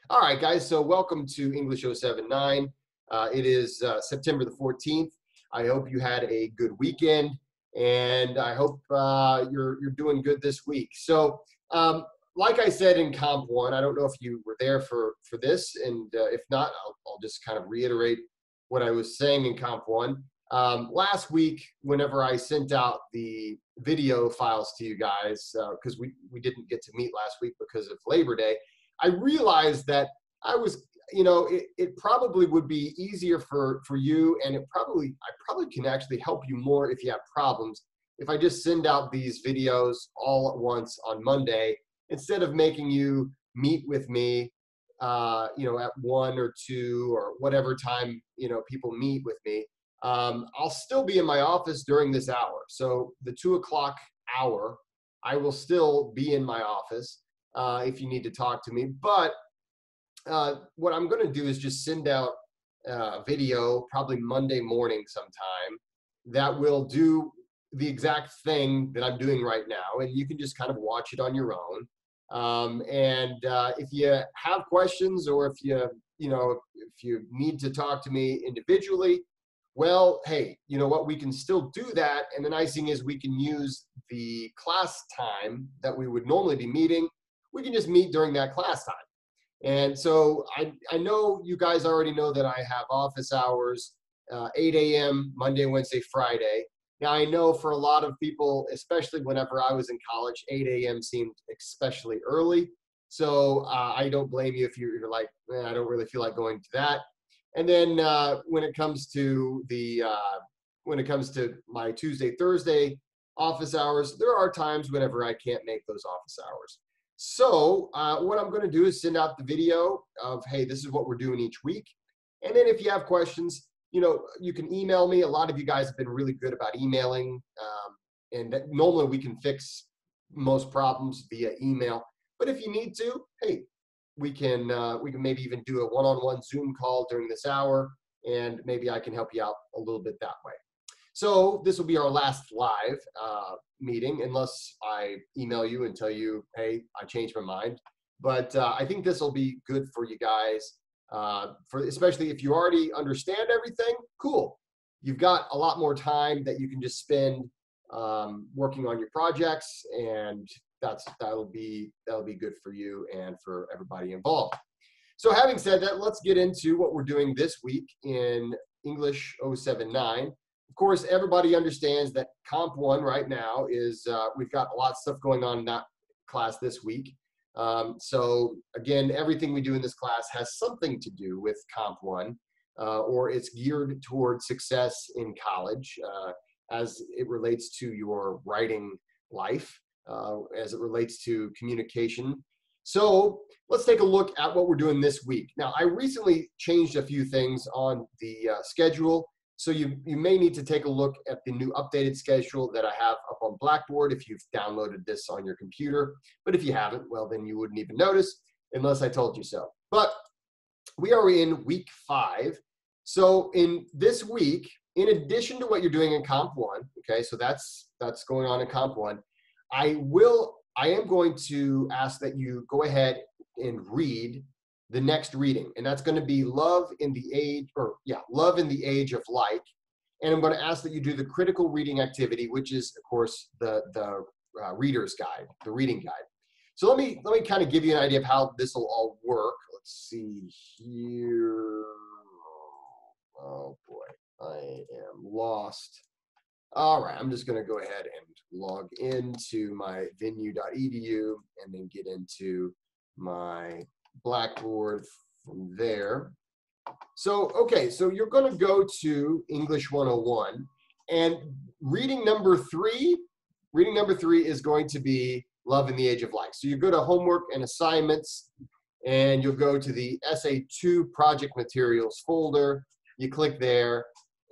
All right, guys, so welcome to English 079. It is September the 14th. I hope you had a good weekend, and I hope you're doing good this week. So, like I said in Comp 1, I don't know if you were there for this, and if not, I'll just kind of reiterate what I was saying in Comp 1. Last week, whenever I sent out the video files to you guys, because we didn't get to meet last week because of Labor Day, I realized that I was, it probably would be easier for you, and I probably can actually help you more if you have problems if I just send out these videos all at once on Monday instead of making you meet with me, at 1 or 2 or whatever time people meet with me. I'll still be in my office during this hour, so the 2 o'clock hour, I will still be in my office. If you need to talk to me. But what I'm going to do is just send out a video, probably Monday morning sometime, that will do the exact thing that I'm doing right now. And you can just kind of watch it on your own. If you have questions, or if you need to talk to me individually, well, hey, you know what? We can still do that. And the nice thing is we can use the class time that we would normally be meeting. We can just meet during that class time. And so I know you guys already know that I have office hours, 8 a.m. Monday, Wednesday, Friday. Now, I know for a lot of people, especially whenever I was in college, 8 a.m. seemed especially early. So I don't blame you if you're like, I don't really feel like going to that. And then when it comes to my Tuesday, Thursday office hours, there are times whenever I can't make those office hours. So what I'm going to do is send out the video of, hey, this is what we're doing each week. And then if you have questions, you can email me. A lot of you guys have been really good about emailing. And that normally we can fix most problems via email. But if you need to, hey, we can maybe even do a one-on-one Zoom call during this hour, and maybe I can help you out a little bit that way. So this will be our last live meeting, unless I email you and tell you, hey, I changed my mind. But I think this will be good for you guys, especially if you already understand everything. Cool. You've got a lot more time that you can just spend working on your projects, and that'll be good for you and for everybody involved. So having said that, let's get into what we're doing this week in English 079. Of course, everybody understands that Comp 1 right now is, we've got a lot of stuff going on in that class this week. So again, everything we do in this class has something to do with Comp 1, or it's geared towards success in college as it relates to your writing life, as it relates to communication. So let's take a look at what we're doing this week. Now, I recently changed a few things on the schedule. So you may need to take a look at the new updated schedule that I have up on Blackboard if you've downloaded this on your computer. But if you haven't, well, then you wouldn't even notice unless I told you so. But we are in week 5. So in this week, in addition to what you're doing in Comp 1, okay, so that's going on in Comp 1, I am going to ask that you go ahead and read the next reading, and that's going to be Love in the Age of Like. And I'm going to ask that you do the critical reading activity, which is, of course, the reader's guide, the reading guide. So let me kind of give you an idea of how this will all work. Let's see here. Oh boy, I am lost. All right, I'm just going to go ahead and log into my venue.edu and then get into my Blackboard from there. So, okay, so you're going to go to English 101, and reading number 3 is going to be Love in the Age of Like. So you go to Homework and Assignments, and you'll go to the Essay 2 Project Materials folder. You click there,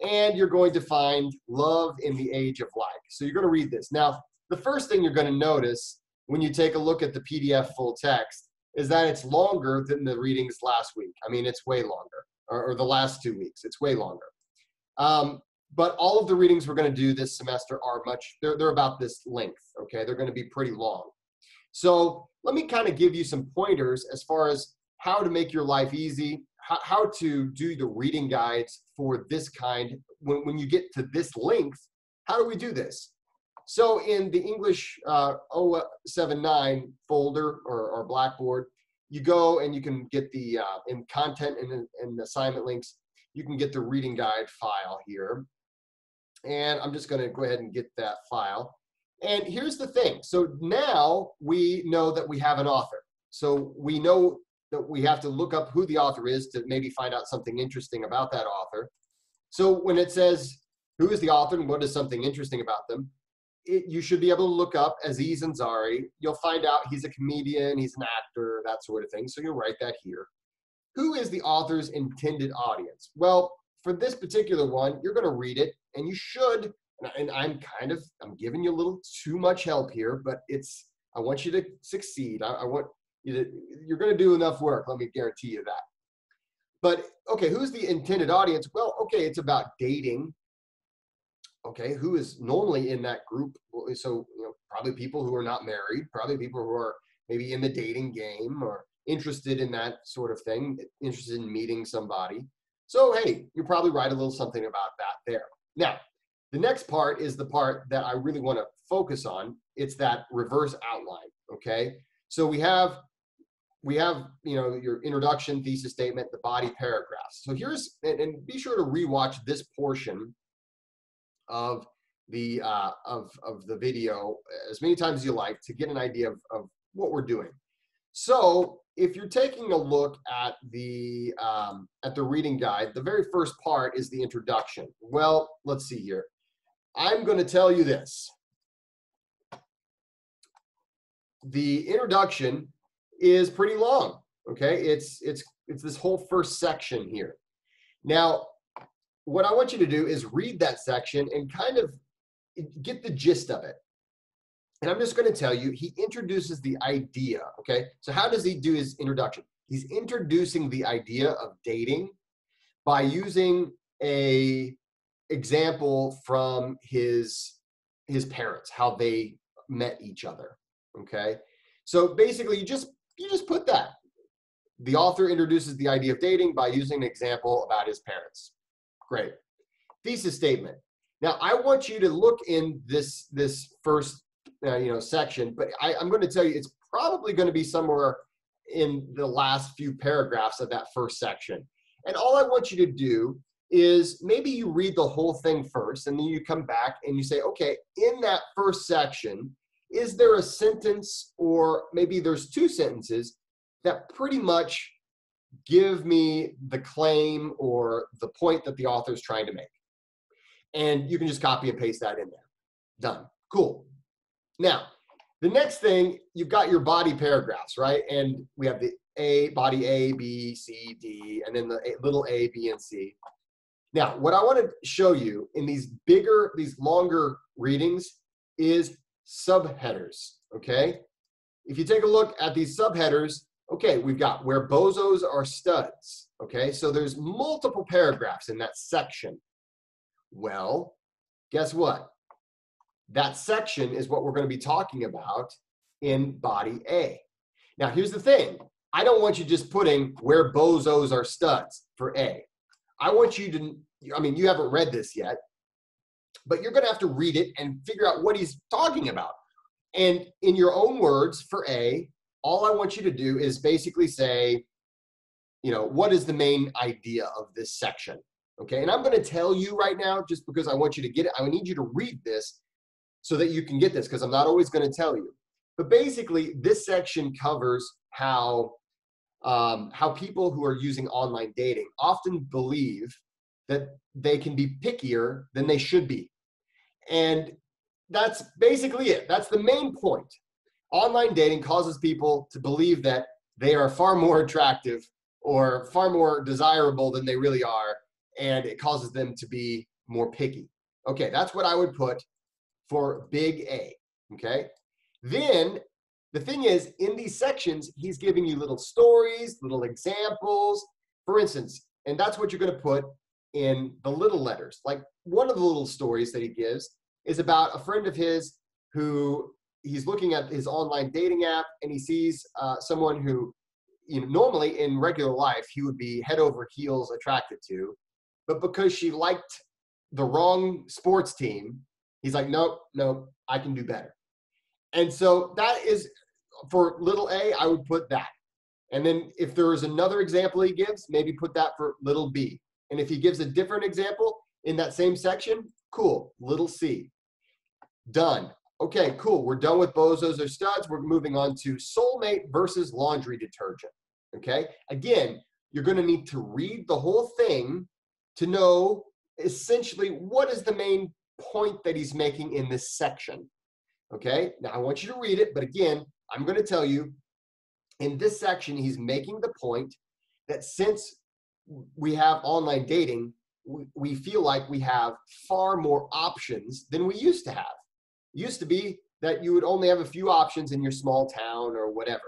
and you're going to find Love in the Age of Like. So you're going to read this. Now, the first thing you're going to notice when you take a look at the PDF full text is that it's longer than the readings last week. I mean, it's way longer, or the last 2 weeks. It's way longer. But all of the readings we're going to do this semester are they're about this length, okay? They're going to be pretty long. So let me kind of give you some pointers as far as how to make your life easy, how to do the reading guides for this kind. When you get to this length, how do we do this? So in the English 079 folder or Blackboard, you go and you can get the in content and assignment links, you can get the reading guide file here. And I'm just going to go ahead and get that file. And here's the thing. So now we know that we have an author. So we know that we have to look up who the author is to maybe find out something interesting about that author. So when it says who is the author and what is something interesting about them, you should be able to look up Aziz Ansari. You'll find out he's a comedian, he's an actor, that sort of thing. So you'll write that here. Who is the author's intended audience? Well, for this particular one, you're going to read it, and you should, and I'm giving you a little too much help here, but I want you to succeed. I want you to, you're going to do enough work, let me guarantee you that. But, okay, who's the intended audience? Well, okay, it's about dating. Okay, who is normally in that group? So, probably people who are not married, probably people who are maybe in the dating game or interested in that sort of thing, interested in meeting somebody. So, hey, you probably write a little something about that there. Now, the next part is the part that I really want to focus on. It's that reverse outline, okay? So we have your introduction, thesis statement, the body paragraphs. So here's, and be sure to rewatch this portion of the video as many times as you like to get an idea of what we're doing. So if you're taking a look at the reading guide, the very first part is the introduction. Well, let's see here. I'm going to tell you this. The introduction is pretty long. Okay, it's this whole first section here. Now, what I want you to do is read that section and kind of get the gist of it. And I'm just going to tell you, he introduces the idea, okay? So how does he do his introduction? He's introducing the idea of dating by using a example from his parents, how they met each other, okay? So basically, you just put that. The author introduces the idea of dating by using an example about his parents. Great. Thesis statement. Now, I want you to look in this first section, but I'm going to tell you it's probably going to be somewhere in the last few paragraphs of that first section. And all I want you to do is maybe you read the whole thing first, and then you come back and you say, okay, in that first section, is there a sentence, or maybe there's two sentences that pretty much give me the claim or the point that the author is trying to make? And you can just copy and paste that in there. Done. Cool. Now, the next thing, you've got your body paragraphs, right? And we have the body A, B, C, D, and then the little a, B, and C. Now, what I want to show you in these longer readings is subheaders, okay? If you take a look at these subheaders, okay, we've got where bozos are studs, okay? So there's multiple paragraphs in that section. Well, guess what? That section is what we're going to be talking about in body A. Now, here's the thing. I don't want you just putting where bozos are studs for A. I want you to, you haven't read this yet, but you're going to have to read it and figure out what he's talking about. And in your own words for A, all I want you to do is basically say, what is the main idea of this section? Okay, and I'm going to tell you right now, just because I want you to get it, I need you to read this so that you can get this, because I'm not always going to tell you. But basically, this section covers how people who are using online dating often believe that they can be pickier than they should be. And that's basically it. That's the main point. Online dating causes people to believe that they are far more attractive or far more desirable than they really are, and it causes them to be more picky. Okay, that's what I would put for big A, okay? Then, the thing is, in these sections, he's giving you little stories, little examples, for instance, and that's what you're going to put in the little letters. Like, one of the little stories that he gives is about a friend of his who he's looking at his online dating app, and he sees someone who normally in regular life, he would be head over heels attracted to, but because she liked the wrong sports team, he's like, nope, nope, I can do better. And so that is, for little a, I would put that. And then if there is another example he gives, maybe put that for little b. And if he gives a different example in that same section, cool, little c. Done. Okay, cool. We're done with bozos or studs. We're moving on to soulmate versus laundry detergent. Okay, again, you're going to need to read the whole thing to know essentially what is the main point that he's making in this section. Okay, now I want you to read it, but again, I'm going to tell you in this section, he's making the point that since we have online dating, we feel like we have far more options than we used to have. It used to be that you would only have a few options in your small town or whatever.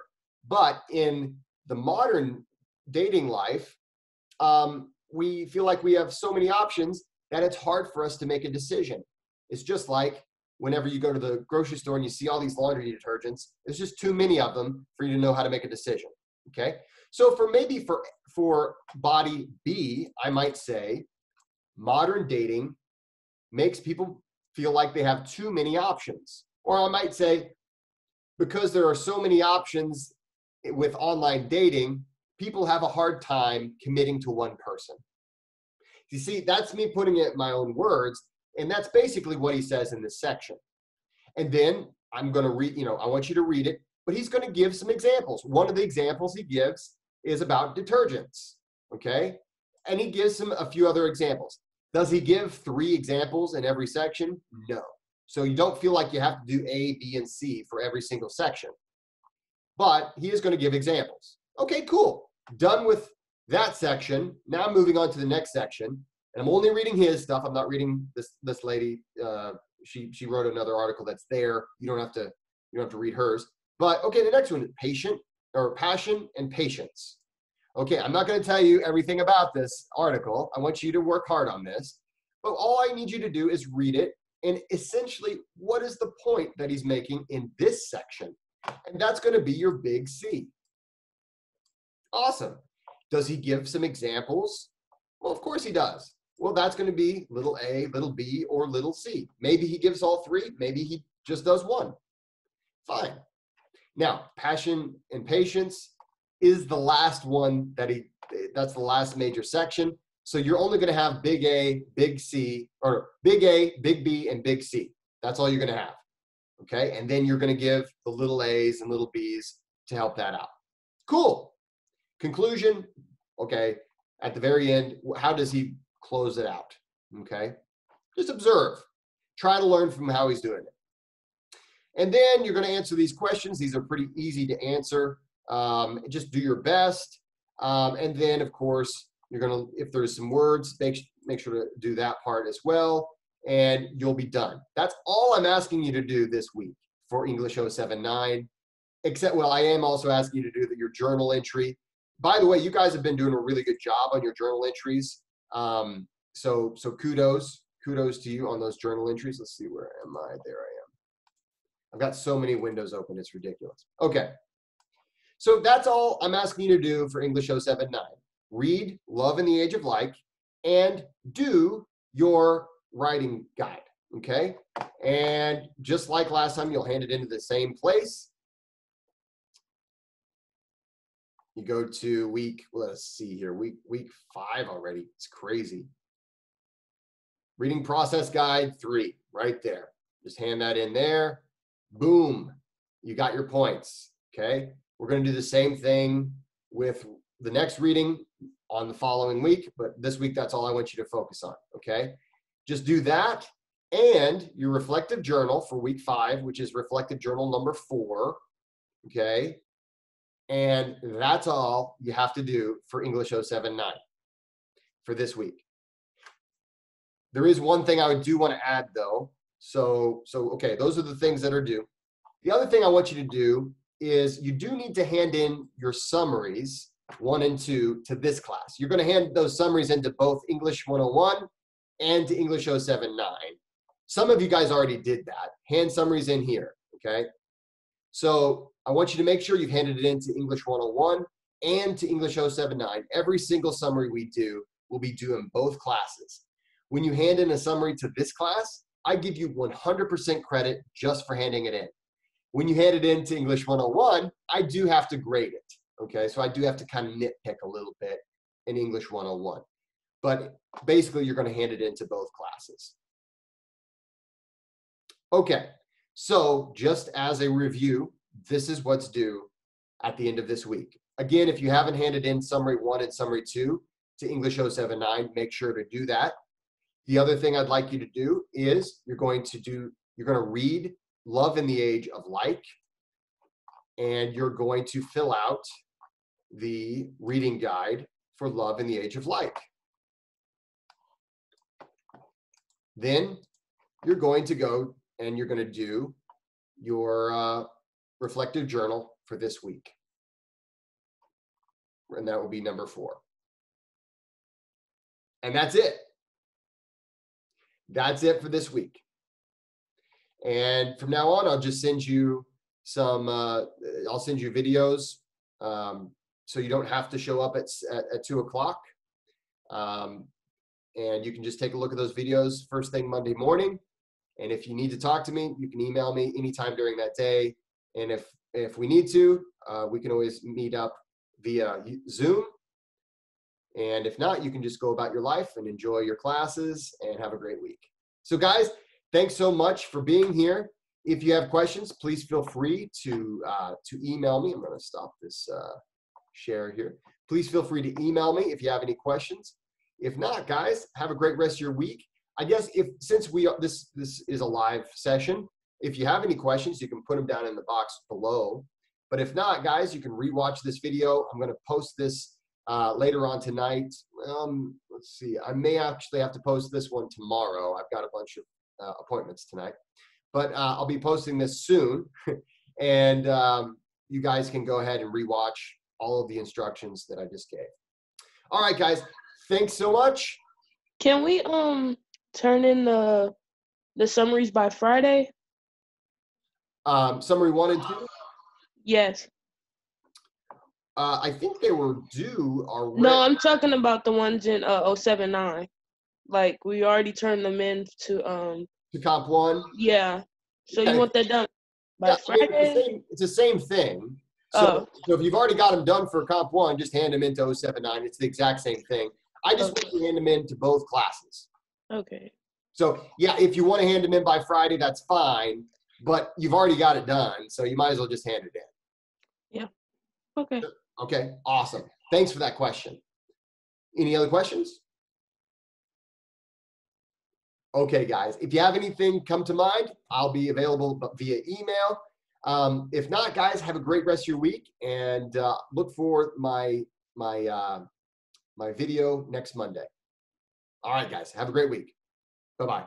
But in the modern dating life, we feel like we have so many options that it's hard for us to make a decision. It's just like whenever you go to the grocery store and you see all these laundry detergents, there's just too many of them for you to know how to make a decision, okay? So for body B, I might say modern dating makes people feel like they have too many options. Or I might say, because there are so many options with online dating, people have a hard time committing to one person. You see, that's me putting it in my own words, and that's basically what he says in this section. And then I'm going to read, I want you to read it, but he's going to give some examples. One of the examples he gives is about detergents, okay? And he gives a few other examples. Does he give 3 examples in every section? No. So you don't feel like you have to do A, B, and C for every single section. But he is going to give examples. Okay, cool. Done with that section. Now I'm moving on to the next section. And I'm only reading his stuff. I'm not reading this lady. She wrote another article that's there. You don't have to read hers. But okay, the next one, passion and patience. Okay, I'm not going to tell you everything about this article. I want you to work hard on this. But all I need you to do is read it. And essentially, what is the point that he's making in this section? And that's going to be your big C. Awesome. Does he give some examples? Well, of course he does. Well, that's going to be little a, little b, or little c. Maybe he gives all 3. Maybe he just does 1. Fine. Now, passion and patience is the last one that's the last major section. So you're only going to have big A, big C, or big A, big B, and big C. That's all you're going to have. Okay? And then you're going to give the little A's and little B's to help that out. Cool. Conclusion. Okay. At the very end, how does he close it out? Okay? Just observe. Try to learn from how he's doing it. And then you're going to answer these questions. These are pretty easy to answer. Just do your best. And then, of course, you're going to, if there's some words, make sure to do that part as well. And you'll be done. That's all I'm asking you to do this week for English 079. Except, well, I am also asking you to do your journal entry. By the way, you guys have been doing a really good job on your journal entries. So kudos to you on those journal entries. Let's see, where am I? There I am. I've got so many windows open, it's ridiculous. Okay, so that's all I'm asking you to do for English 079. Read Love in the Age of Like and do your writing guide, okay? And just like last time, you'll hand it into the same place. You go to week 5 already. It's crazy. Reading process guide 3, right there. Just hand that in there. Boom, you got your points, okay? We're going to do the same thing with the next reading on the following week, but this week, that's all I want you to focus on, okay? Just do that and your reflective journal for week 5, which is reflective journal number 4, okay? And that's all you have to do for English 079 for this week. There is one thing I do want to add, though. So okay, those are the things that are due. The other thing I want you to do is you do need to hand in your summaries 1 and 2 to this class. You're going to hand those summaries into both English 101 and to English 079. Some of you guys already did that. Hand summaries in here, okay? So I want you to make sure you've handed it into English 101 and to English 079. Every single summary we do will be due in both classes. When you hand in a summary to this class, I give you 100% credit just for handing it in. When you hand it in to English 101, I do have to grade it, okay? So I do have to kind of nitpick a little bit in English 101. But basically, you're going to hand it into both classes. Okay, so just as a review, this is what's due at the end of this week. Again, if you haven't handed in Summary 1 and Summary 2 to English 079, make sure to do that. The other thing I'd like you to do is you're going to read Love in the Age of Like, and you're going to fill out the reading guide for Love in the Age of Like. Then you're going to go and you're going to do your reflective journal for this week. And that will be number 4. And that's it. That's it for this week. And from now on, I'll just send you some, I'll send you videos so you don't have to show up at 2 o'clock. And you can just take a look at those videos first thing Monday morning. And if you need to talk to me, you can email me anytime during that day. And if we need to, we can always meet up via Zoom. And if not, you can just go about your life and enjoy your classes and have a great week. So guys, thanks so much for being here. If you have questions, please feel free to email me. I'm going to stop this share here. Please feel free to email me if you have any questions. If not, guys, have a great rest of your week. I guess since this is a live session, if you have any questions, you can put them down in the box below. But if not, guys, you can rewatch this video. I'm going to post this later on tonight. Let's see. I may actually have to post this one tomorrow. I've got a bunch of appointments tonight. But I'll be posting this soon. And you guys can go ahead and rewatch all of the instructions that I just gave. All right, guys. Thanks so much. Can we turn in the summaries by Friday? Summary 1 and 2? Yes. I think they were due already. No, I'm talking about the ones in 079. Like we already turned them in to Comp 1? Yeah. So Okay. you want that done by Friday? I mean, it's the same thing. So if you've already got them done for Comp 1, just hand them into 079. It's the exact same thing. I just want to hand them in to both classes. Okay. So yeah, if you want to hand them in by Friday, that's fine. But you've already got it done, so you might as well just hand it in. Yeah. Okay. Okay, awesome. Thanks for that question. Any other questions? Okay, guys, if you have anything come to mind, I'll be available via email. If not, guys, have a great rest of your week, and look for my video next Monday. All right, guys, have a great week. Bye-bye.